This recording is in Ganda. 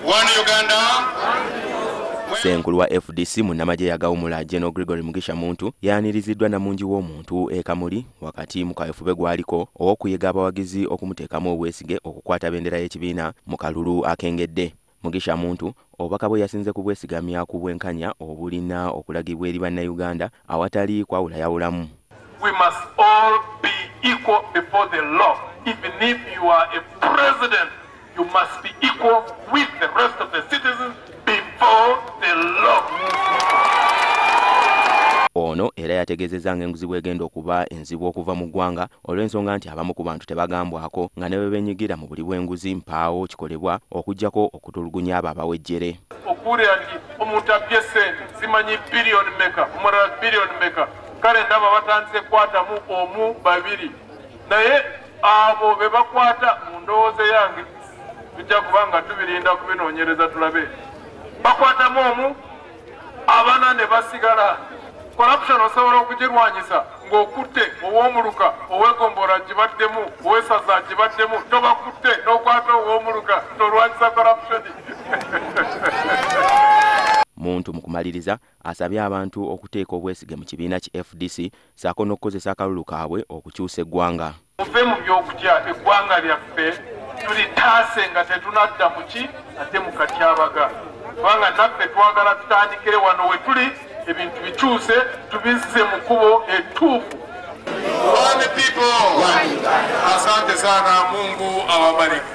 One Uganda. Ssenkulu wa FDC munnamagye yagawumula General Gregory Mugisha Muntu yaniriziddwa na mungi w'omuntu Kamuli wakati mu kaweefube gwaliko ow'okuyiga abawagizi okumuteekamu obwesige okukwata bendera y'ekibiina mu kalulu akengedde. Mugisha Muntu obubaka bwe yasinze ku bwesigamya ku bwenkanya obulina okulagibwa eri bannayuganda awatali kwawulayawulamu. We must all be equal before the law. Even if you are a president, you must be equal with the rest of the citizens before the law. Ono era yategezezza ng'enguzi bw'egenda okuba enzibu okuva mu ggwanga olw'ensonga nti abamu ku bantu tebagambwako nga ne bwe benyigira mu buli bw'enguzi mpaawo kikolebwa okuggyako okutulugunya abo abawejjere. Okuwulira nti omuntu abbye ssente simanyi biliyoni meka omulala biliyoni meka kale ndaba batandise kwatamu omu babiri naye abo be bakwata mu ndowooza yange tujja kuba nga tubirinda kubinoonyereza tulabe bakwatamu omu abana ne basigala. Corruption osobola okugirwanyisa ng'okutte ow'omuluka ow'egombora gibaddemu ow'essaza gibaddemu tobakutte n'okwata ow'omuluka tolwanyisa corruption. Muntu mu kumaliriza asabye abantu okuteeka obwesige mu kibiina ki FDC saako n'okukozesa akalulu kaabwe okukyusa eggwanga. Muve mu by'okutya eggwanga lyaffe tulitaase nga tetunadda mu ki ate mu katyabaga kubanga naffe twagala tutandikire wano we tuli ebintu bikyuse tubizze mu kkubo ettuufu. One people. Asante sana, Mungu awabariki.